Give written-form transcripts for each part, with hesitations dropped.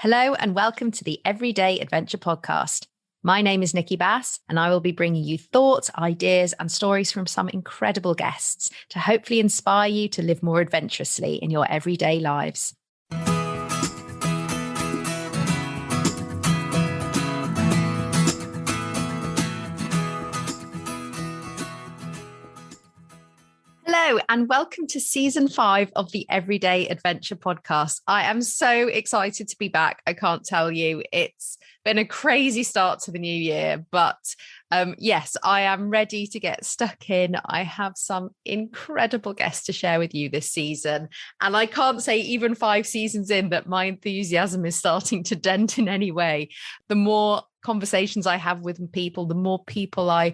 Hello and welcome to the Everyday Adventure Podcast. My name is Nikki Bass and I will be bringing you thoughts, ideas and stories from some incredible guests to hopefully inspire you to live more adventurously in your everyday lives. Hello and welcome to season 5 of the Everyday Adventure Podcast. I am so excited to be back. I can't tell you. It's been a crazy start to the new year, but yes, I am ready to get stuck in. I have some incredible guests to share with you this season. And I can't say even 5 seasons in that my enthusiasm is starting to dent in any way. The more conversations I have with people, the more people I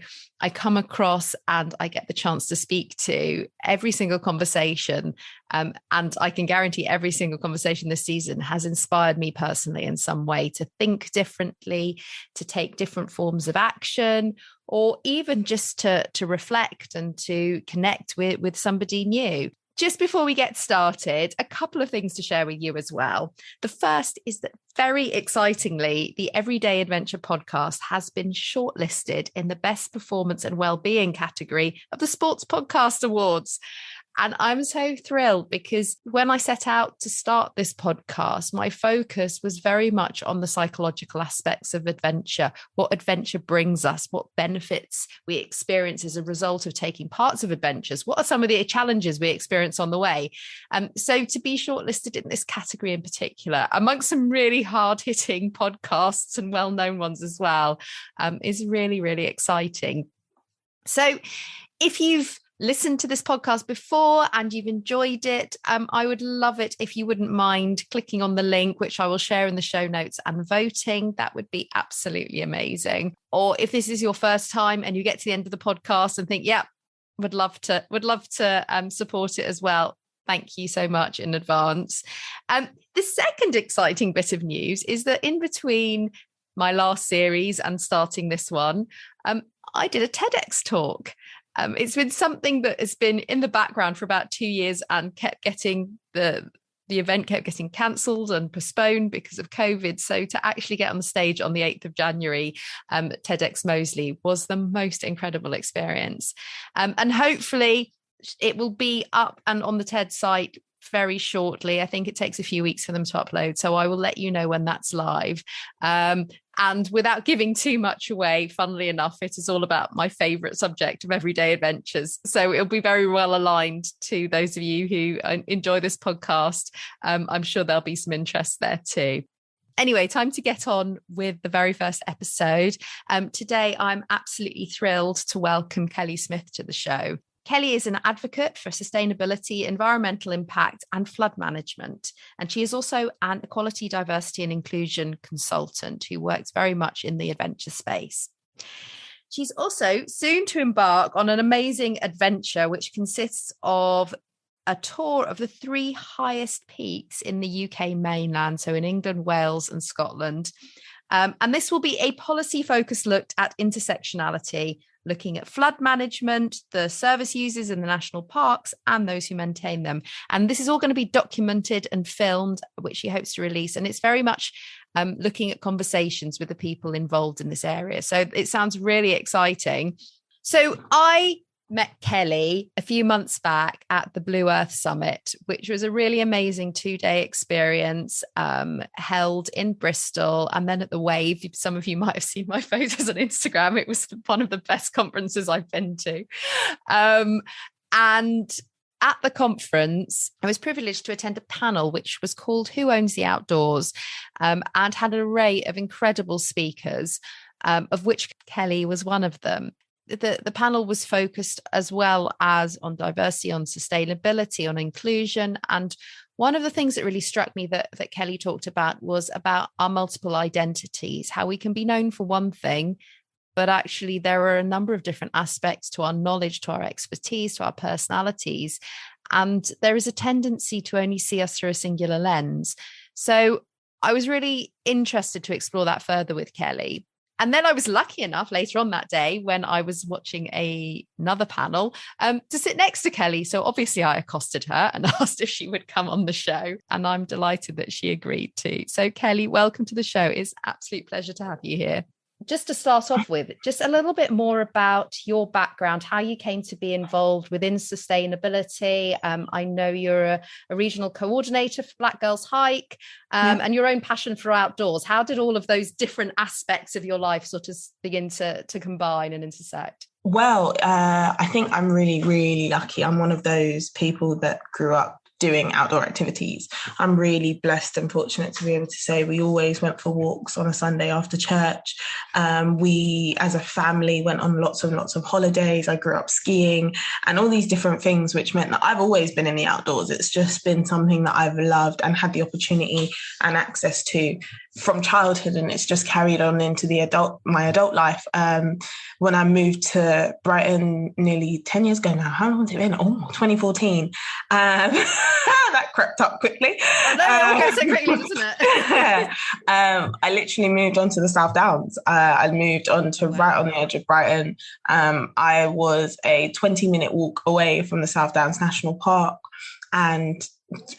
come across and I get the chance to speak to, every single conversation, and I can guarantee every single conversation this season has inspired me personally in some way to think differently, to take different forms of action, or even just to reflect and to connect with somebody new. Just before we get started, a couple of things to share with you as well. The first is that very excitingly, the Everyday Adventure Podcast has been shortlisted in the Best Performance and Wellbeing category of the Sports Podcast Awards. And I'm so thrilled because when I set out to start this podcast, my focus was very much on the psychological aspects of adventure, what adventure brings us, what benefits we experience as a result of taking parts of adventures, what are some of the challenges we experience on the way. So to be shortlisted in this category in particular, amongst some really hard-hitting podcasts and well-known ones as well, is really, really exciting. So if you've listened to this podcast before and you've enjoyed it, I would love it if you wouldn't mind clicking on the link, which I will share in the show notes, and voting. That would be absolutely amazing. Or if this is your first time and you get to the end of the podcast and think, yeah, would love to support it as well. Thank you so much in advance. The second exciting bit of news is that in between my last series and starting this one, I did a TEDx talk. It's been something that has been in the background for about 2 years and the event kept getting cancelled and postponed because of COVID. So to actually get on the stage on the 8th of January at TEDx Moseley was the most incredible experience. And hopefully it will be up and on the TED site very shortly. I think it takes a few weeks for them to upload. So I will let you know when that's live. And without giving too much away, funnily enough, it is all about my favourite subject of everyday adventures. So it'll be very well aligned to those of you who enjoy this podcast. I'm sure there'll be some interest there too. Anyway, time to get on with the very first episode. Today, I'm absolutely thrilled to welcome Kelly Smith to the show. Kelly is an advocate for sustainability, environmental impact, and flood management. And she is also an equality, diversity, and inclusion consultant who works very much in the adventure space. She's also soon to embark on an amazing adventure, which consists of a tour of the 3 highest peaks in the UK mainland, so in England, Wales, and Scotland. And this will be a policy-focused look at intersectionality, looking at flood management, the service users in the national parks, and those who maintain them. And this is all going to be documented and filmed, which she hopes to release. And it's very much looking at conversations with the people involved in this area. So it sounds really exciting. So I met Kelly a few months back at the Blue Earth Summit, which was a really amazing 2-day experience held in Bristol and then at the Wave. Some of you might have seen my photos on Instagram. It was one of the best conferences I've been to. And at the conference, I was privileged to attend a panel which was called Who Owns the Outdoors, and had an array of incredible speakers, of which Kelly was one of them. The panel was focused as well as on diversity, on sustainability, on inclusion. And one of the things that really struck me that Kelly talked about was about our multiple identities, how we can be known for one thing, but actually there are a number of different aspects to our knowledge, to our expertise, to our personalities. And there is a tendency to only see us through a singular lens. So I was really interested to explore that further with Kelly. And then I was lucky enough later on that day when I was watching another panel to sit next to Kelly. So obviously I accosted her and asked if she would come on the show. And I'm delighted that she agreed to. So Kelly, welcome to the show. It's an absolute pleasure to have you here. Just to start off with, just a little bit more about your background, how you came to be involved within sustainability. I know you're a regional coordinator for Black Girls Hike, and your own passion for outdoors. How did all of those different aspects of your life sort of begin to combine and intersect? Well, I think I'm really, really lucky. I'm one of those people that grew up doing outdoor activities. I'm really blessed and fortunate to be able to say we always went for walks on a Sunday after church. We, as a family, went on lots and lots of holidays. I grew up skiing and all these different things, which meant that I've always been in the outdoors. It's just been something that I've loved and had the opportunity and access to from childhood, and it's just carried on into my adult life. When I moved to Brighton nearly 10 years ago now, how long has it been? 2014. That crept up quickly. It goes so quickly, doesn't it? I literally moved onto the South Downs. I moved on to right on the edge of Brighton. I was a 20-minute walk away from the South Downs National Park, and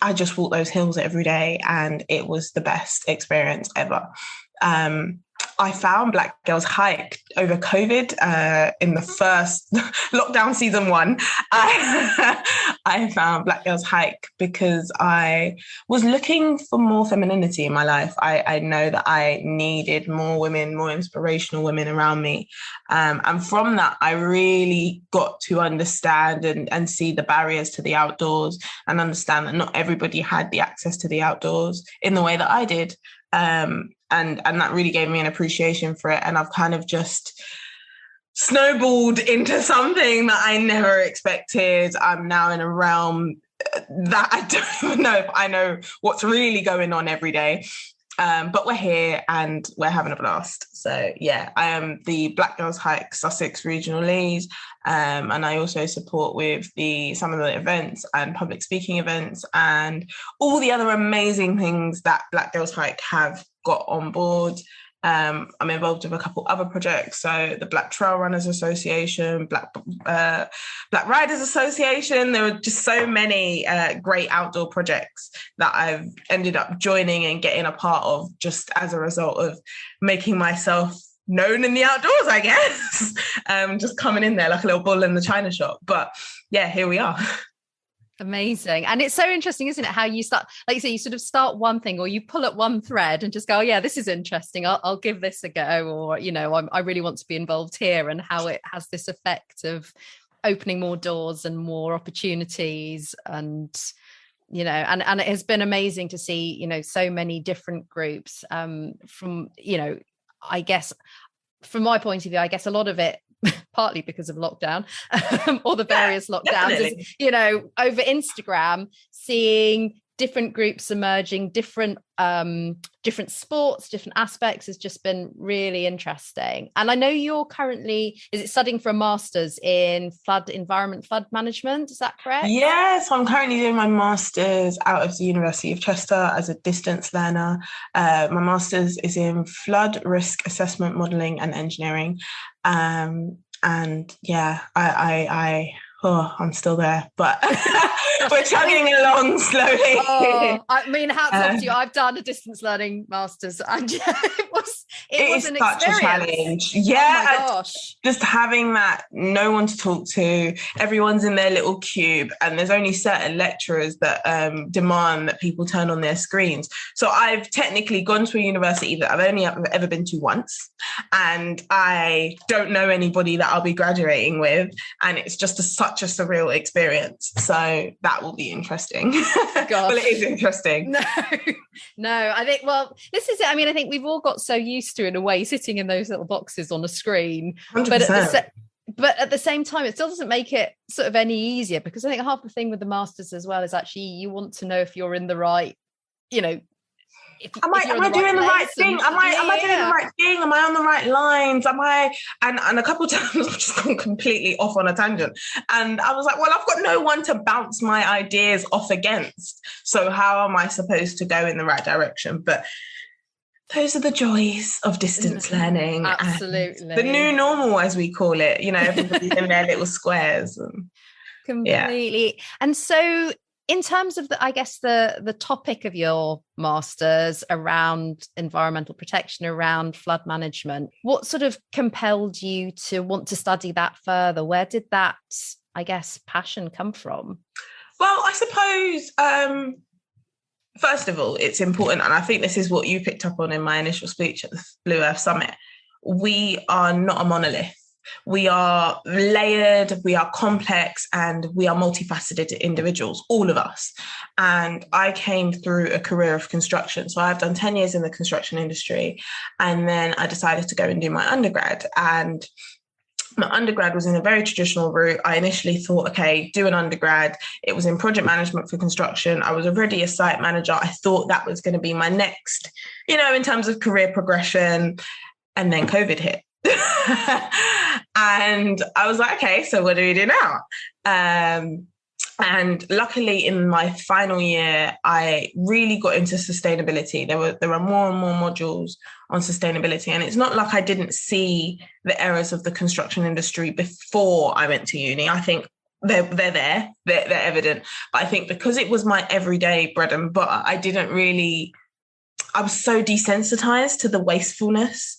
I just walked those hills every day, and it was the best experience ever. I found Black Girls Hike over COVID in the first lockdown season 1. I found Black Girls Hike because I was looking for more femininity in my life. I know that I needed more women, more inspirational women around me. And from that, I really got to understand and see the barriers to the outdoors and understand that not everybody had the access to the outdoors in the way that I did. And that really gave me an appreciation for it. And I've kind of just snowballed into something that I never expected. I'm now in a realm that I don't even know if I know what's really going on every day. But we're here and we're having a blast. So yeah, I am the Black Girls Hike Sussex regional lead. And I also support with some of the events and public speaking events and all the other amazing things that Black Girls Hike have got on board. I'm involved with a couple other projects, so the Black Trail Runners Association, Black Riders Association. There were just so many great outdoor projects that I've ended up joining and getting a part of just as a result of making myself known in the outdoors, I guess. Just coming in there like a little bull in the china shop. But yeah, here we are. Amazing. And it's so interesting, isn't it? How you start, like you say, you sort of start one thing or you pull at one thread and just go, oh, yeah, this is interesting. I'll give this a go. Or, I really want to be involved here, and how it has this effect of opening more doors and more opportunities. And, and it has been amazing to see, so many different groups from, I guess, from my point of view, I guess a lot of it, partly because of lockdown or the various lockdowns, is, over Instagram, seeing different groups emerging, different sports, different aspects has just been really interesting. And I know you're currently, is it studying for a master's in flood management? Is that correct? Yes, I'm currently doing my master's out of the University of Chester as a distance learner. My master's is in flood risk assessment, modelling and engineering. And yeah, I'm still there, but we're chugging along slowly. I mean, hats off to you. I've done a distance learning master's, and it was an such experience. A challenge. Yeah, oh my gosh. Just having that, no one to talk to, everyone's in their little cube, and there's only certain lecturers that demand that people turn on their screens. So I've technically gone to a university that I've only ever been to once, and I don't know anybody that I'll be graduating with, and it's just such a surreal experience. So that will be interesting. Well, it is interesting. No, I think, well, this is it. I mean, I think we've all got so used to, in a way, sitting in those little boxes on a screen. 100%. But at the same time, it still doesn't make it sort of any easier, because I think half the thing with the masters as well is actually you want to know if you're in the right, Am I doing the right thing? Am I doing the right thing? Am I on the right lines? And a couple of times I've just gone completely off on a tangent. And I was like, well, I've got no one to bounce my ideas off against. So how am I supposed to go in the right direction? But those are the joys of distance learning. Absolutely. And the new normal, as we call it, everybody's in their little squares. Completely. Yeah. And so in terms of the topic of your master's around environmental protection, around flood management, what sort of compelled you to want to study that further? Where did that, passion come from? Well, I suppose, first of all, it's important, and I think this is what you picked up on in my initial speech at the Blue Earth Summit. We are not a monolith. We are layered, we are complex, and we are multifaceted individuals, all of us. And I came through a career of construction. So I've done 10 years in the construction industry, and then I decided to go and do my undergrad. And my undergrad was in a very traditional route. I initially thought, okay, do an undergrad. It was in project management for construction. I was already a site manager. I thought that was going to be my next, in terms of career progression. And then COVID hit. And I was like, okay, so what do we do now? And luckily in my final year, I really got into sustainability. There were more and more modules on sustainability. And it's not like I didn't see the errors of the construction industry before I went to uni. I think they're there, they're evident. But I think because it was my everyday bread and butter, I was so desensitized to the wastefulness,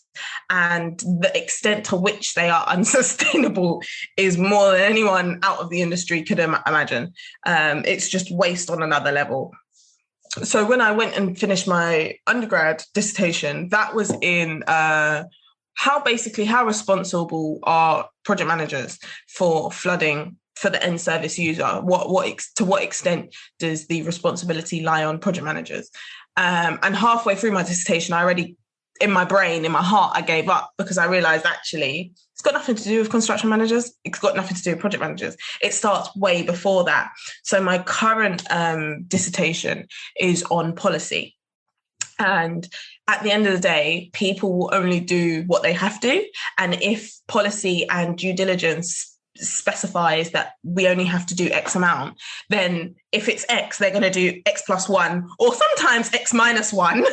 and the extent to which they are unsustainable is more than anyone out of the industry could imagine. It's just waste on another level. So when I went and finished my undergrad dissertation, that was in how responsible are project managers for flooding for the end service user? To what extent does the responsibility lie on project managers? And halfway through my dissertation, I already, in my brain, in my heart, I gave up, because I realized actually it's got nothing to do with construction managers. It's got nothing to do with project managers. It starts way before that. So my current dissertation is on policy. And at the end of the day, people will only do what they have to. And if policy and due diligence specifies that we only have to do X amount, then if it's X, they're going to do X plus 1, or sometimes X minus 1.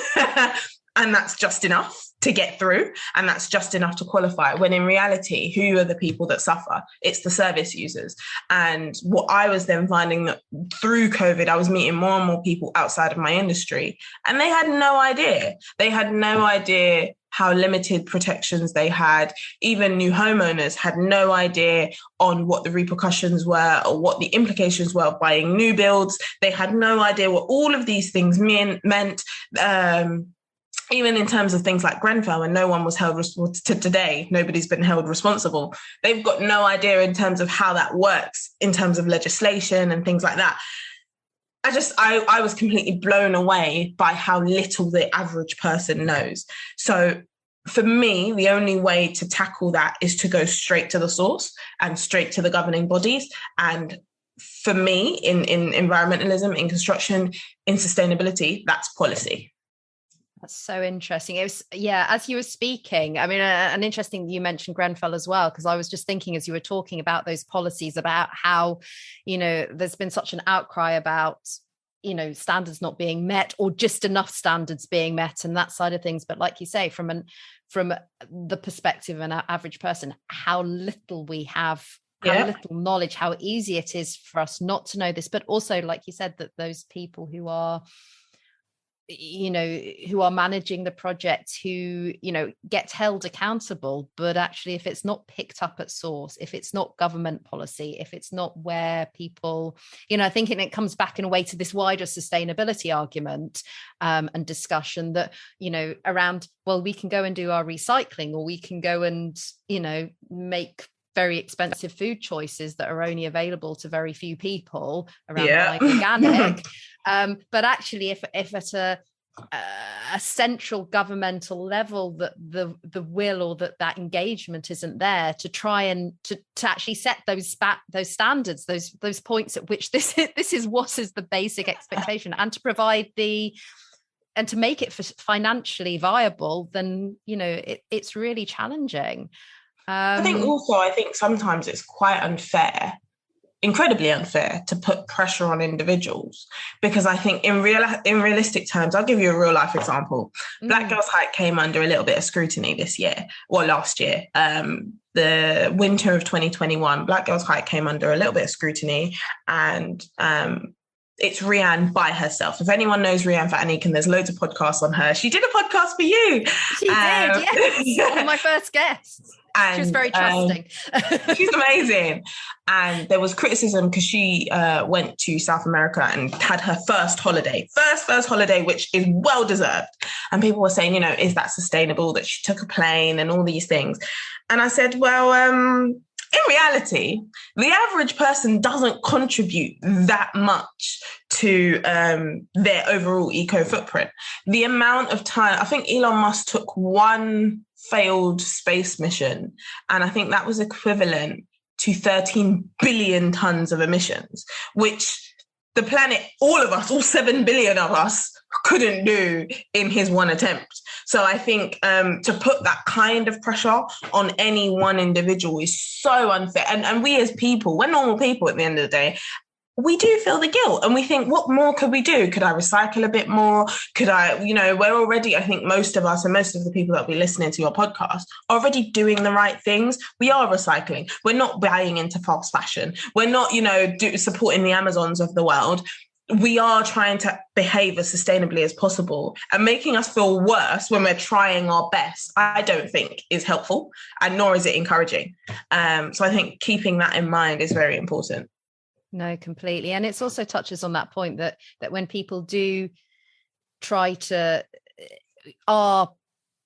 And that's just enough to get through. And that's just enough to qualify. When in reality, who are the people that suffer? It's the service users. And what I was then finding that through COVID, I was meeting more and more people outside of my industry, and they had no idea. They had no idea how limited protections they had. Even new homeowners had no idea on what the repercussions were or what the implications were of buying new builds. They had no idea what all of these things meant. Even in terms of things like Grenfell, and no one was held responsible to today, nobody's been held responsible. They've got no idea in terms of how that works in terms of legislation and things like that. I was completely blown away by how little the average person knows. So for me, the only way to tackle that is to go straight to the source and straight to the governing bodies. And for me, in environmentalism, in construction, in sustainability, that's policy. That's so interesting. It was, as you were speaking, I mean, and interesting you mentioned Grenfell as well, because I was just thinking as you were talking about those policies, about how, there's been such an outcry about, standards not being met, or just enough standards being met, and that side of things. But like you say, from the perspective of an average person, how little we have, how little knowledge, how easy it is for us not to know this. But also, like you said, that those people who are managing the project, who get held accountable, but actually if it's not picked up at source, if it's not government policy, if it's not where people, I think it comes back in a way to this wider sustainability argument and discussion that around, well, we can go and do our recycling, or we can go and make very expensive food choices that are only available to very few people around buying organic. But actually, if at a central governmental level, that the will, or that engagement isn't there to try and to actually set those standards, those points at which this is what is the basic expectation, and to provide and to make it financially viable, then it's really challenging. I think sometimes it's quite unfair incredibly unfair to put pressure on individuals, because I think in realistic terms, I'll give you a real life example. Black Girls Hike came under a little bit of scrutiny this year, or last year. The winter of 2021, Black Girls Hike came under a little bit of scrutiny, and it's Rianne by herself. If anyone knows Rianne Fatanikan, there's loads of podcasts on her. She did a podcast for you. She did, yes. One of my first guests. And, she was very trusting. She's amazing. And there was criticism because she went to South America and had her first holiday, which is well-deserved. And people were saying, is that sustainable, that she took a plane and all these things? And I said, well, in reality, the average person doesn't contribute that much to their overall eco footprint. The amount of time, I think Elon Musk took one failed space mission, and I think that was equivalent to 13 billion tons of emissions, which the planet, all of us, all 7 billion of us, couldn't do in his one attempt. So I think to put that kind of pressure on any one individual is so unfair. And we as people, we're normal people at the end of the day, we do feel the guilt, and we think, what more could we do? Could I recycle a bit more? Could I, we're already, I think most of us and most of the people that will be listening to your podcast are already doing the right things. We are recycling. We're not buying into fast fashion. We're not, supporting the Amazons of the world. We are trying to behave as sustainably as possible, and making us feel worse when we're trying our best, I don't think is helpful, and nor is it encouraging. So I think keeping that in mind is very important. No, completely. And it's also touches on that point that when people do are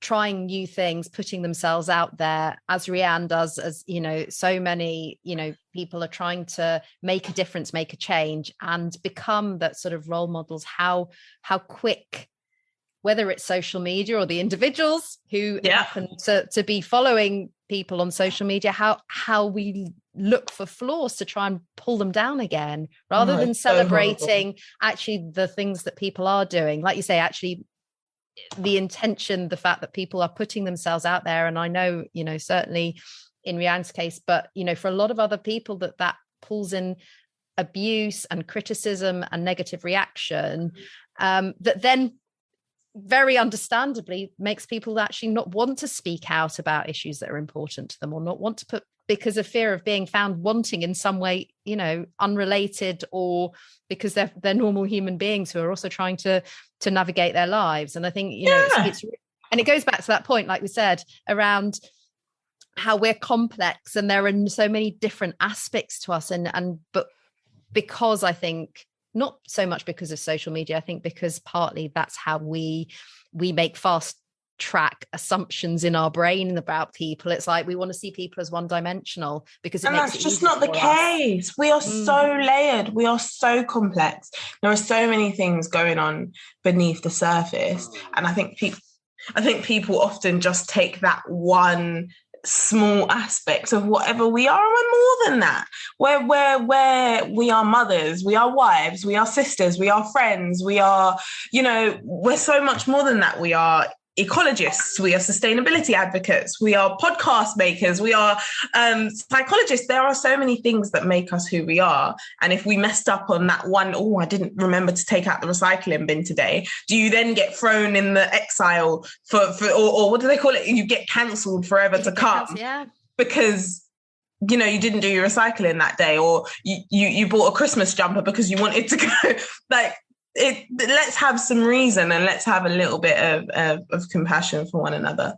trying new things, putting themselves out there, as Rianne does, as so many people are trying to make a difference, make a change, and become that sort of role models, how quick, whether it's social media or the individuals who happen to be following people on social media, how we look for flaws to try and pull them down again, rather than celebrating actually the things that people are doing. Like you say, actually the intention, the fact that people are putting themselves out there. And I know, certainly in Rianne's case, but, for a lot of other people that pulls in abuse and criticism and negative reaction, that then very understandably makes people actually not want to speak out about issues that are important to them, or not want to put, because of fear of being found wanting in some way, unrelated, or because they're normal human beings who are also trying to navigate their lives. And I think, it's and it goes back to that point, like we said, around how we're complex and there are so many different aspects to us. But because I think, not so much because of social media, I think because partly that's how we make fast track assumptions in our brain about people. It's like we want to see people as one-dimensional because that's just not the case. We are so layered. We are so complex. There are so many things going on beneath the surface, and I think people often just take that one small aspects of whatever we are, and we're more than that. We are mothers, we are wives, we are sisters, we are friends, we are, we're so much more than that. We are ecologists, we are sustainability advocates, we are podcast makers, we are psychologists. There are so many things that make us who we are. And if we messed up on that one, I didn't remember to take out the recycling bin today, do you then get thrown in the exile for or what do they call it? You get cancelled forever to come, because you didn't do your recycling that day, or you bought a Christmas jumper because you wanted to go. Let's have some reason, and let's have a little bit of compassion for one another.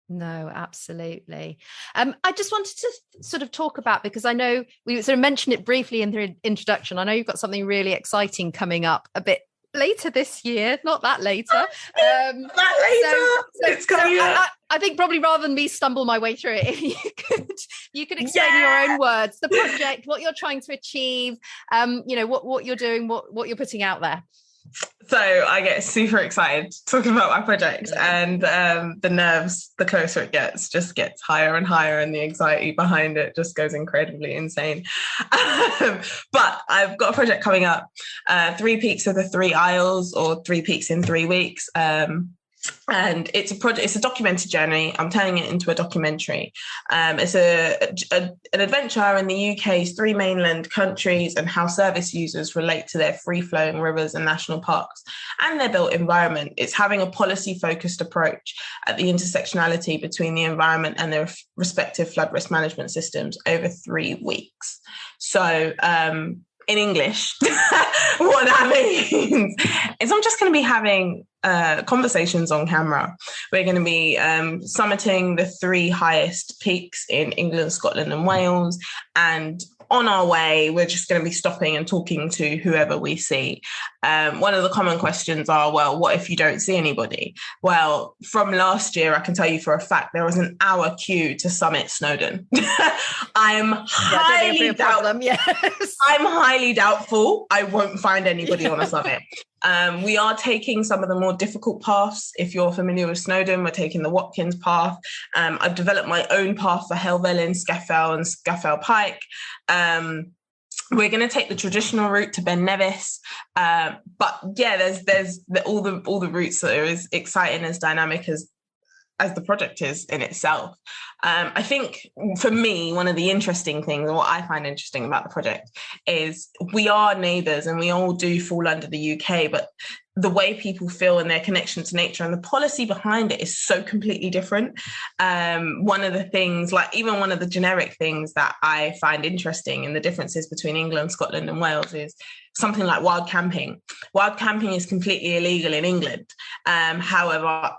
No, absolutely. I just wanted to sort of talk about, because I know we sort of mentioned it briefly in the introduction, I know you've got something really exciting coming up a bit later this year, not that later. It's coming up. I think probably rather than me stumble my way through it, if you could explain in your own words the project, what you're trying to achieve, what you're doing, what you're putting out there. So I get super excited talking about my project, and the nerves, the closer it gets, just gets higher and higher, and the anxiety behind it just goes incredibly insane. But I've got a project coming up, 3 peaks of the 3 Isles, or 3 peaks in 3 weeks. And it's a project. It's a documented journey. I'm turning it into a documentary. It's an adventure in the UK's 3 mainland countries and how service users relate to their free-flowing rivers and national parks and their built environment. It's having a policy-focused approach at the intersectionality between the environment and their respective flood risk management systems over 3 weeks. So, in English, what that means is I'm just going to be having conversations on camera. We're going to be summiting the 3 highest peaks in England, Scotland, and Wales. And on our way, we're just going to be stopping and talking to whoever we see. One of the common questions are, well, what if you don't see anybody? Well, from last year, I can tell you for a fact, there was an hour queue to summit Snowdon. I'm highly doubtful I won't find anybody on a summit. We are taking some of the more difficult paths. If you're familiar with Snowdon, we're taking the Watkins path. I've developed my own path for Helvellyn, Scafell and Scafell Pike. We're going to take the traditional route to Ben Nevis. But yeah, there's all the routes that are as exciting, as dynamic as the project is in itself. I think for me, one of the interesting things, and what I find interesting about the project, is we are neighbours and we all do fall under the UK, but the way people feel and their connection to nature and the policy behind it is so completely different. One of the things, like even one of the generic things that I find interesting in the differences between England, Scotland and Wales is something like wild camping. Wild camping is completely illegal in England. However,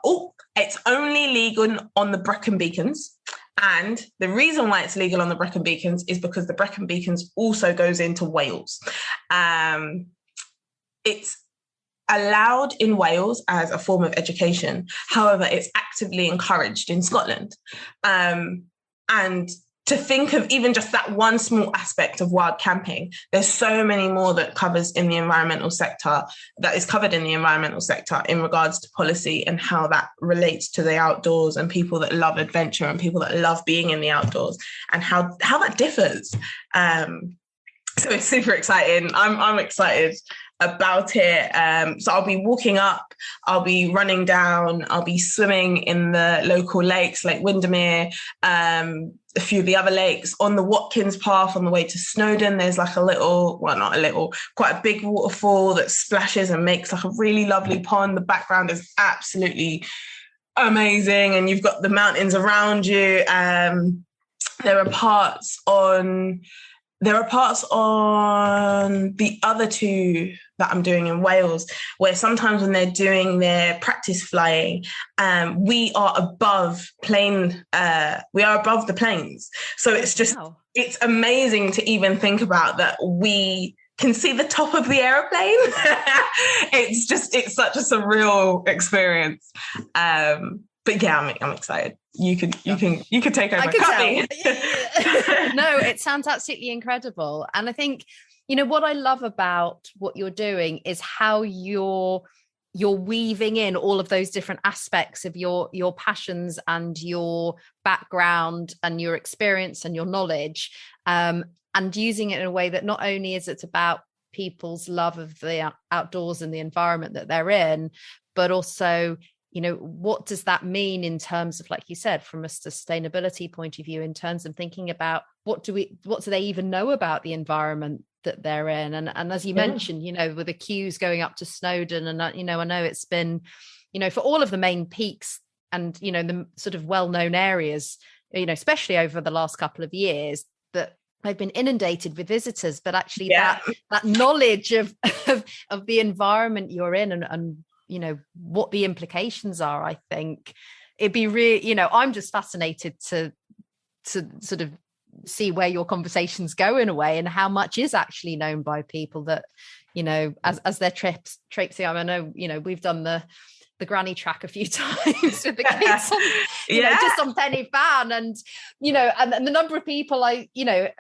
it's only legal on the Brecon Beacons. And the reason why it's legal on the Brecon Beacons is because the Brecon Beacons also goes into Wales. It's allowed in Wales as a form of education. However, it's actively encouraged in Scotland. And to think of even just that one small aspect of wild camping, there's so many more that covers in the environmental sector, that is covered in the environmental sector in regards to policy and how that relates to the outdoors and people that love adventure and people that love being in the outdoors and how that differs. So it's super exciting. I'm excited about it. So I'll be walking up, I'll be running down, I'll be swimming in the local lakes like Windermere, a few of the other lakes. On the Watkins path on the way to Snowdon, there's like quite a big waterfall that splashes and makes like a really lovely pond. The background is absolutely amazing and you've got the mountains around you. There are parts on the other 2 that I'm doing in Wales, where sometimes when they're doing their practice flying, we are above the planes. So it's just, It's amazing to even think about that we can see the top of the aeroplane. It's such a surreal experience. But yeah, I'm excited. You could take over. I could tell. No, it sounds absolutely incredible. And I think, what I love about what you're doing is how you're weaving in all of those different aspects of your passions and your background and your experience and your knowledge, and using it in a way that not only is it about people's love of the outdoors and the environment that they're in, but also what does that mean in terms of, like you said, from a sustainability point of view, in terms of thinking about what do they even know about the environment that they're in? And as you mentioned, with the queues going up to Snowdon, and I know it's been, for all of the main peaks and, the sort of well-known areas, especially over the last couple of years, that they've been inundated with visitors, but actually that knowledge of the environment you're in and what the implications are, I think it'd be really, I'm just fascinated to sort of see where your conversations go in a way, and how much is actually known by people that, as their traipsing. I know, we've done the granny track a few times with the kids on, just on Penny Fan, and and the number of people I'm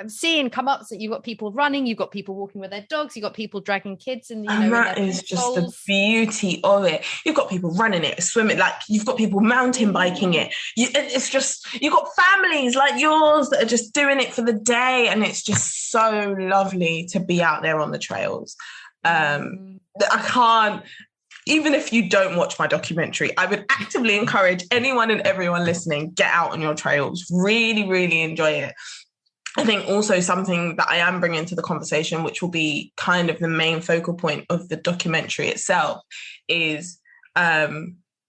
seeing come up. So you've got people running, you've got people walking with their dogs, you've got people dragging kids in, and that is just the beauty of it. You've got people running it, swimming, like you've got people mountain biking it. It's just, you've got families like yours that are just doing it for the day, and it's just so lovely to be out there on the trails. even if you don't watch my documentary, I would actively encourage anyone and everyone listening, get out on your trails. Really, really enjoy it. I think also something that I am bringing to the conversation, which will be kind of the main focal point of the documentary itself, is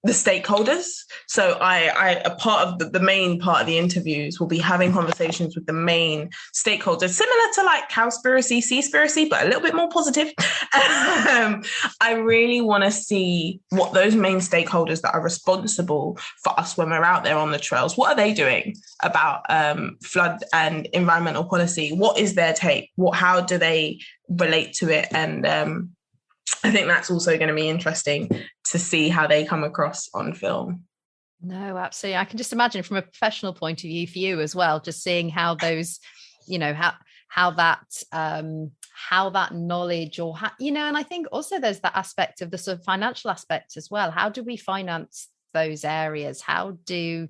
the stakeholders. So a part of the main part of the interviews will be having conversations with the main stakeholders, similar to like Cowspiracy, Seaspiracy, but a little bit more positive. I really want to see what those main stakeholders that are responsible for us when we're out there on the trails, what are they doing about flood and environmental policy? What is their take? How do they relate to it? And I think that's also going to be interesting to see how they come across on film. No, absolutely. I can just imagine from a professional point of view for you as well, just seeing how those, how that knowledge or, and I think also there's that aspect of the sort of financial aspect as well. How do we finance those areas? How do,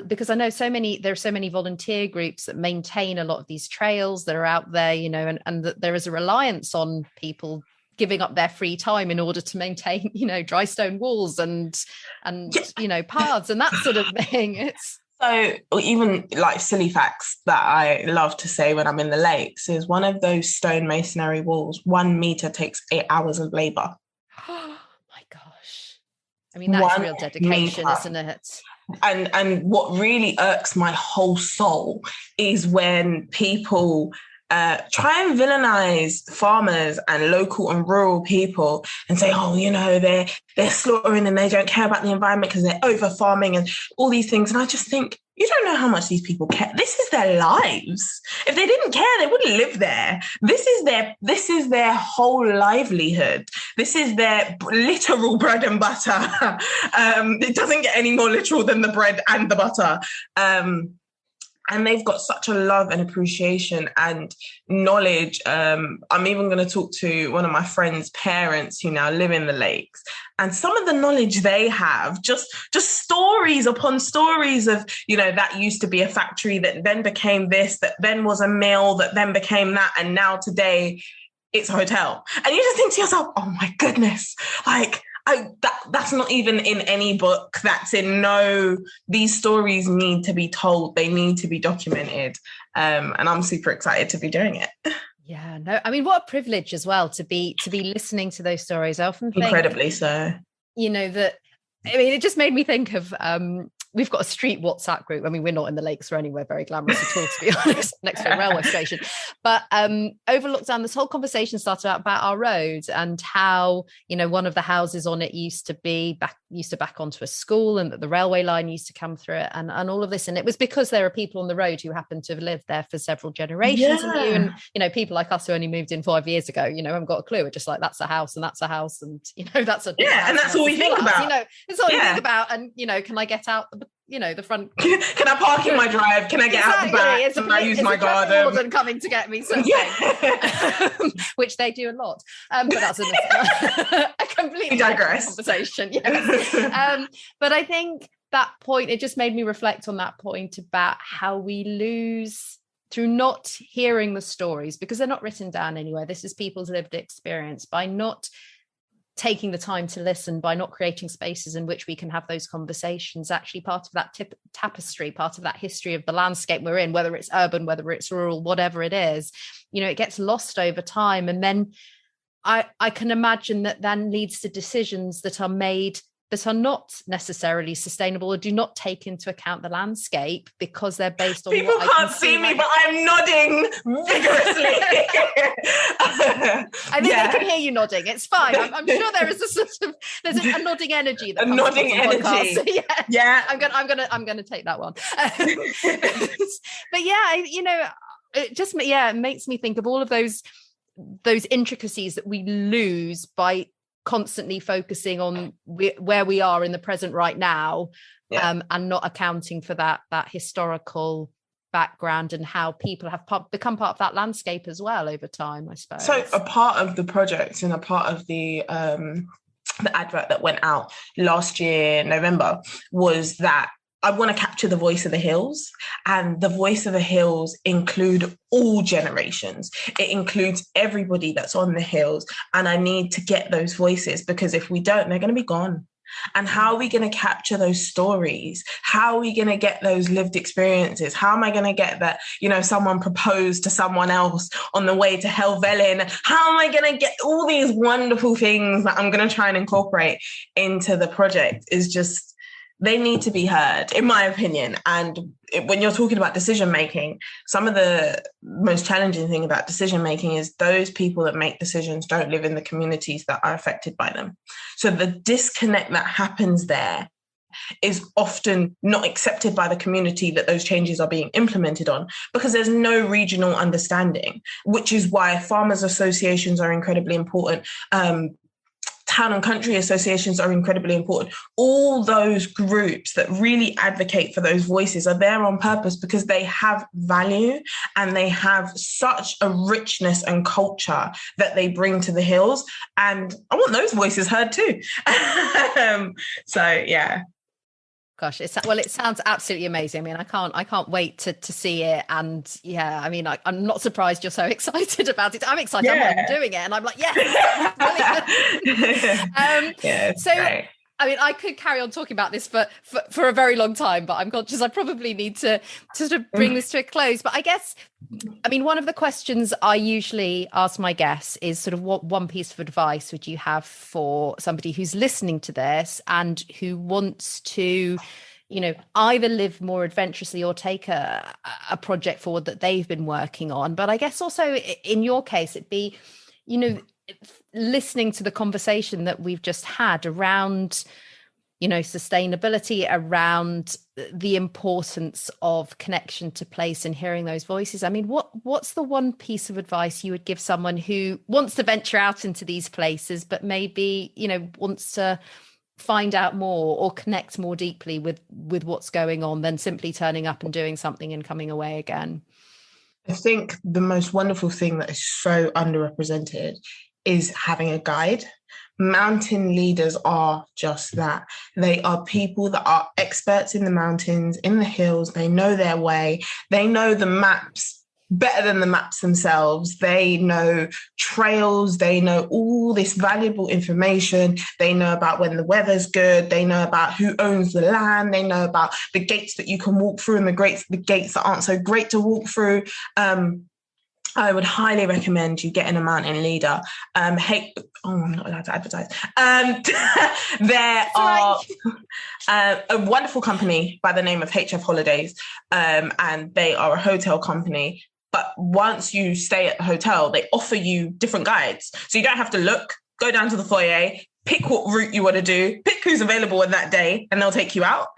because I know there are so many volunteer groups that maintain a lot of these trails that are out there, and that there is a reliance on people giving up their free time in order to maintain, dry stone walls and paths and that sort of thing. It's so even like silly facts that I love to say when I'm in the lakes is one of those stone masonry walls, 1 meter takes 8 hours of labor. Oh my gosh. I mean, that's real dedication, isn't it? And what really irks my whole soul is when people try and villainize farmers and local and rural people and say, oh, they're slaughtering and they don't care about the environment because they're over farming and all these things. And I just think, you don't know how much these people care. This is their lives. If they didn't care, they wouldn't live there. This is their whole livelihood. This is their literal bread and butter. It doesn't get any more literal than the bread and the butter. And they've got such a love and appreciation and knowledge. I'm even going to talk to one of my friend's parents who now live in the lakes. And some of the knowledge they have, just stories upon stories of, that used to be a factory that then became this, that then was a mill, that then became that. And now today it's a hotel. And you just think to yourself, oh my goodness, like, that's not even in any book. These stories need to be told. They need to be documented. And I'm super excited to be doing it. Yeah, no, I mean, what a privilege as well to be listening to those stories. I often think, incredibly so. It just made me think of, we've got a street WhatsApp group. I mean, we're not in the lakes or anywhere very glamorous at all, to be honest, next to a railway station. But over lockdown, this whole conversation started out about our road and how, one of the houses on it used to back onto a school and that the railway line used to come through it and all of this. And it was because there are people on the road who happen to have lived there for several generations and people like us who only moved in 5 years ago, haven't got a clue. We're just like, that's a house and that's a house. And, that's a house, and that's all we think about. It's all we think about. And, can I get out the front? Can I park in my drive? Can I get out the back? Can I use my garden? And coming to get me something, which they do a lot. But that's a completely digress conversation. Yes. But I think that point, it just made me reflect on that point about how we lose through not hearing the stories because they're not written down anywhere. This is people's lived experience. By not taking the time to listen, by not creating spaces in which we can have those conversations, actually part of that tapestry, part of that history of the landscape we're in, whether it's urban, whether it's rural, whatever it is, it gets lost over time. And then I can imagine that then leads to decisions that are made that are not necessarily sustainable or do not take into account the landscape because they're based on people what can't see me, but I'm nodding vigorously. I think they can hear you nodding. It's fine. I'm sure there is there's a nodding energy that comes nodding energy. So yeah. I'm gonna take that one. But yeah, it makes me think of all of those intricacies that we lose by constantly focusing on where we are in the present right now, and not accounting for that historical background and how people have become part of that landscape as well over time, I suppose. So a part of the project and a part of the advert that went out last year, November, was that I want to capture the voice of the hills, and the voice of the hills include all generations. It includes everybody that's on the hills. And I need to get those voices, because if we don't, they're going to be gone. And how are we going to capture those stories? How are we going to get those lived experiences? How am I going to get that, someone proposed to someone else on the way to Helvellyn? How am I going to get all these wonderful things that I'm going to try and incorporate into the project? Is just, they need to be heard, in my opinion. And when you're talking about decision making, some of the most challenging thing about decision making is those people that make decisions don't live in the communities that are affected by them. So the disconnect that happens there is often not accepted by the community that those changes are being implemented on, because there's no regional understanding, which is why farmers associations are incredibly important. Town and country associations are incredibly important. All those groups that really advocate for those voices are there on purpose, because they have value and they have such a richness and culture that they bring to the hills. And I want those voices heard too. So, yeah. Gosh, it sounds absolutely amazing. I mean, I can't wait to see it. And yeah, I mean, I'm not surprised you're so excited about it. I'm excited. Yeah. I'm doing it, and I'm like, yes. So, great. I mean, I could carry on talking about this for a very long time, but I'm conscious I probably need to sort of bring this to a close. But I guess, I mean, one of the questions I usually ask my guests is sort of, what one piece of advice would you have for somebody who's listening to this and who wants to, either live more adventurously or take a project forward that they've been working on. But I guess also in your case, it'd be, listening to the conversation that we've just had around, sustainability, around the importance of connection to place and hearing those voices. I mean, what's the one piece of advice you would give someone who wants to venture out into these places, but maybe, wants to find out more or connect more deeply with what's going on than simply turning up and doing something and coming away again? I think the most wonderful thing that is so underrepresented is having a guide. Mountain leaders are just that. They are people that are experts in the mountains, in the hills. They know their way. They know the maps better than the maps themselves. They know trails. They know all this valuable information. They know about when the weather's good. They know about who owns the land. They know about the gates that you can walk through and the gates that aren't so great to walk through. I would highly recommend you getting a mountain leader. I'm not allowed to advertise. There are a wonderful company by the name of HF Holidays, and they are a hotel company. But once you stay at the hotel, they offer you different guides. So you don't have to look, go down to the foyer, pick what route you want to do, pick who's available on that day, and they'll take you out.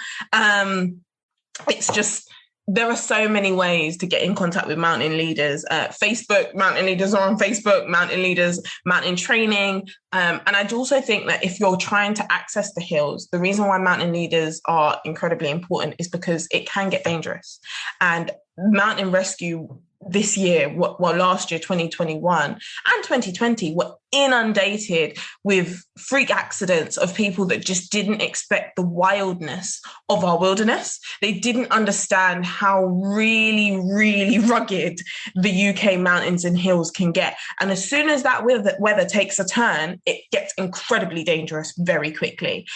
It's just... there are so many ways to get in contact with mountain leaders. Facebook, mountain leaders are on Facebook, mountain leaders, mountain training. And I also think that if you're trying to access the hills, the reason why mountain leaders are incredibly important is because it can get dangerous. And mountain rescue this year, last year, 2021 and 2020 were inundated with freak accidents of people that just didn't expect the wildness of our wilderness. They didn't understand how really, really rugged the UK mountains and hills can get. And as soon as that weather takes a turn, it gets incredibly dangerous very quickly.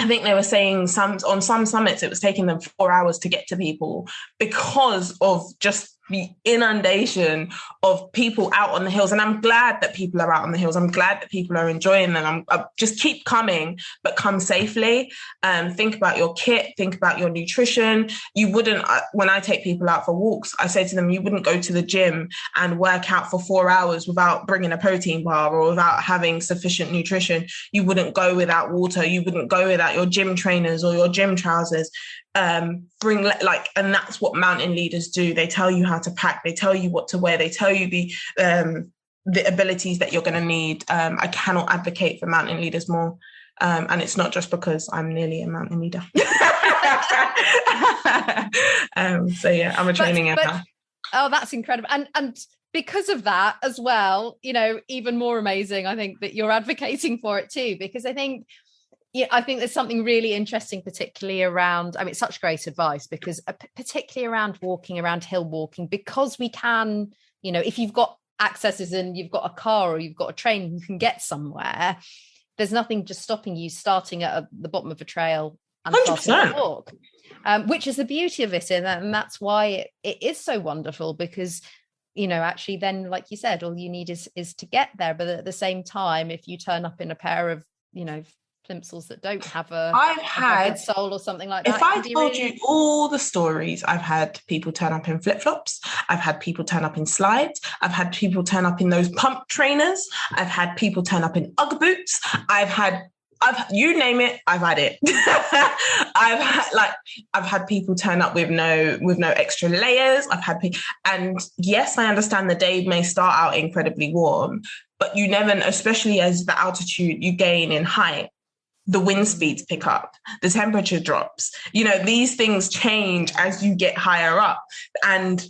I think they were saying on some summits, it was taking them 4 hours to get to people because of just the inundation of people out on the hills. And I'm glad that people are out on the hills. I'm glad that people are enjoying them. Just keep coming, but come safely. Think about your kit, think about your nutrition. You wouldn't, when I take people out for walks, I say to them, you wouldn't go to the gym and work out for 4 hours without bringing a protein bar or without having sufficient nutrition. You wouldn't go without water. You wouldn't go without your gym trainers or your gym trousers. And that's what mountain leaders do. They tell you how to pack. They tell you what to wear. They tell you the abilities that you're going to need. I cannot advocate for mountain leaders more. And it's not just because I'm nearly a mountain leader. So yeah, I'm a training now. Oh, that's incredible. And because of that as well, even more amazing, I think that you're advocating for it too, because I think Yeah, I think there's something really interesting, particularly around, I mean, it's such great advice because particularly around walking, around hill walking, because we can, if you've got accesses and you've got a car or you've got a train, you can get somewhere. There's nothing just stopping you starting at the bottom of a trail and 100%. starting to walk, which is the beauty of it. And that's why it is so wonderful because, actually then, like you said, all you need is to get there. But at the same time, if you turn up in a pair of, plimsolls that don't have a rugged sole or something like that. If I told you all the stories, I've had people turn up in flip-flops, I've had people turn up in slides, I've had people turn up in those pump trainers, I've had people turn up in Ugg boots, I've you name it, I've had it. I've had people turn up with no extra layers. And yes, I understand the day may start out incredibly warm, but you never, especially as the altitude you gain in height, the wind speeds pick up, the temperature drops. These things change as you get higher up. And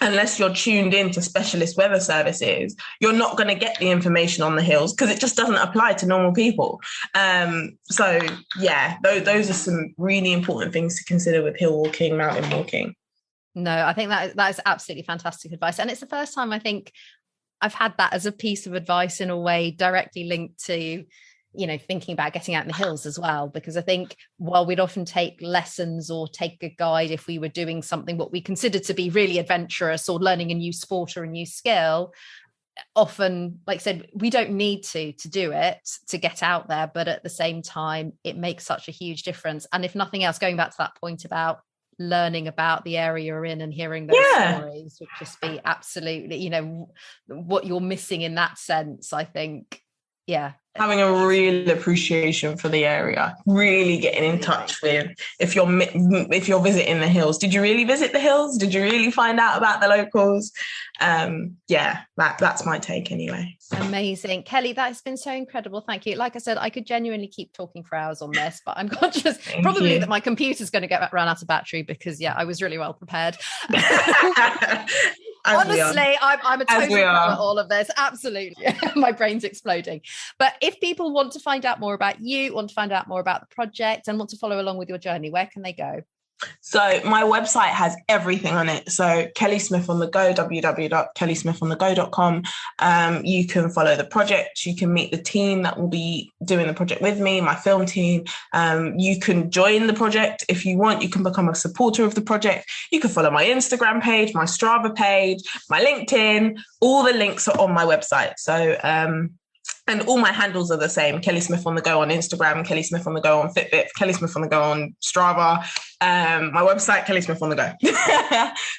unless you're tuned into specialist weather services, you're not going to get the information on the hills because it just doesn't apply to normal people. So yeah, those are some really important things to consider with hill walking, mountain walking. No, I think that is absolutely fantastic advice. And it's the first time I think I've had that as a piece of advice in a way directly linked to thinking about getting out in the hills as well, because I think while we'd often take lessons or take a guide if we were doing something what we consider to be really adventurous or learning a new sport or a new skill, often, like I said, we don't need to do it to get out there, but at the same time it makes such a huge difference. And if nothing else, going back to that point about learning about the area you're in and hearing those stories would just be absolutely, what you're missing in that sense. I think having a real appreciation for the area, really getting in touch with if you're visiting the hills. Did you really visit the hills? Did you really find out about the locals? That's my take anyway. Amazing. Kelly, that has been so incredible. Thank you. Like I said, I could genuinely keep talking for hours on this, but I'm conscious probably that my computer's going to run out of battery because I was really well prepared. Honestly, I'm a total pro at all of this. Absolutely. My brain's exploding. But if people want to find out more about you, want to find out more about the project and want to follow along with your journey, where can they go? So my website has everything on it. So Kelly Smith on the Go, www.kellysmithonthego.com. You can follow the project. You can meet the team that will be doing the project with me, my film team. You can join the project if you want. You can become a supporter of the project. You can follow my Instagram page, my Strava page, my LinkedIn. All the links are on my website. So and all my handles are the same. Kelly Smith on the Go on Instagram, Kelly Smith on the Go on Fitbit, Kelly Smith on the Go on Strava. My website, Kelly Smith on the Go.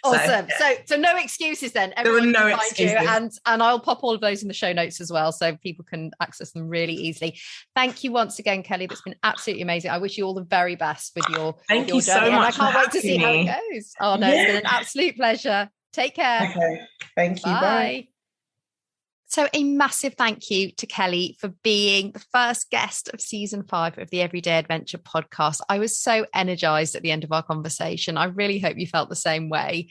Awesome. So no excuses then. Everyone there are no excuses. And I'll pop all of those in the show notes as well, so people can access them really easily. Thank you once again, Kelly. That's been absolutely amazing. I wish you all the very best with your Thank your you journey. so much. And I can't wait to see how it goes. Oh no, It's been an absolute pleasure. Take care. Okay. Thank you. Bye. So a massive thank you to Kelly for being the first guest of season 5 of the Everyday Adventure podcast. I was so energized at the end of our conversation. I really hope you felt the same way.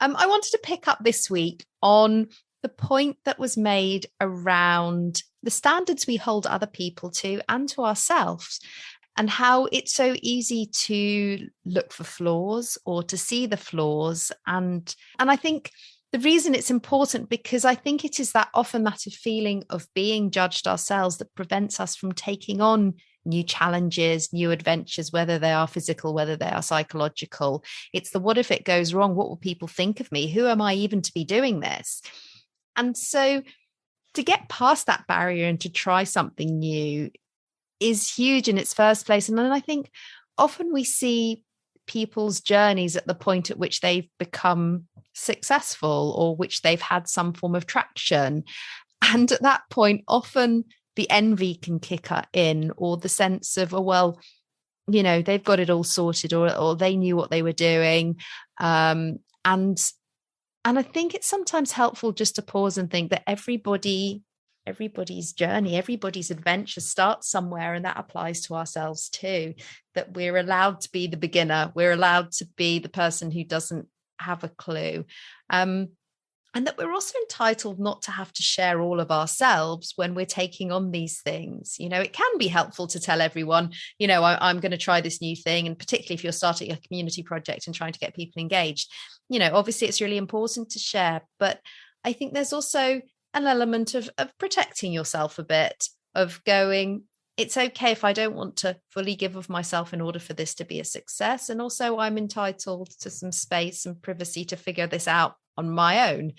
I wanted to pick up this week on the point that was made around the standards we hold other people to and to ourselves, and how it's so easy to look for flaws or to see the flaws. And I think the reason it's important, because I think it is that often that feeling of being judged ourselves that prevents us from taking on new challenges, new adventures, whether they are physical, whether they are psychological. It's the what if it goes wrong? What will people think of me? Who am I even to be doing this? And so to get past that barrier and to try something new is huge in its first place. And then I think often we see people's journeys at the point at which they've become successful or which they've had some form of traction. And at that point, often the envy can kick in, or the sense of, oh, well, they've got it all sorted, or they knew what they were doing. And I think it's sometimes helpful just to pause and think that everybody's journey, everybody's adventure starts somewhere, and that applies to ourselves too, that we're allowed to be the beginner. We're allowed to be the person who doesn't have a clue. And that we're also entitled not to have to share all of ourselves when we're taking on these things. It can be helpful to tell everyone, I'm going to try this new thing. And particularly if you're starting a community project and trying to get people engaged, obviously it's really important to share. But I think there's also an element of protecting yourself a bit, of going, it's okay if I don't want to fully give of myself in order for this to be a success. And also I'm entitled to some space and privacy to figure this out on my own,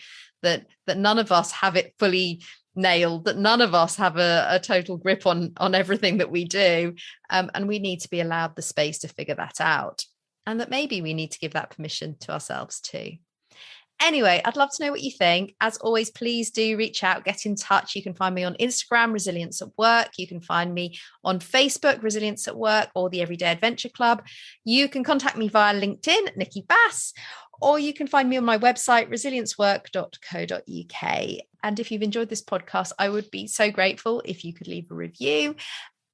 that none of us have it fully nailed, that none of us have a total grip on everything that we do. And we need to be allowed the space to figure that out. And that maybe we need to give that permission to ourselves too. Anyway, I'd love to know what you think. As always, please do reach out, get in touch. You can find me on Instagram, Resilience at Work. You can find me on Facebook, Resilience at Work, or the Everyday Adventure Club. You can contact me via LinkedIn, Nikki Bass, or you can find me on my website, resiliencwork.co.uk. And if you've enjoyed this podcast, I would be so grateful if you could leave a review.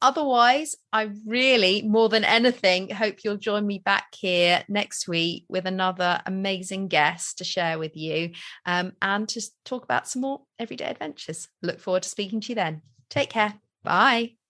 Otherwise, I really, more than anything, hope you'll join me back here next week with another amazing guest to share with you, and to talk about some more everyday adventures. Look forward to speaking to you then. Take care. Bye.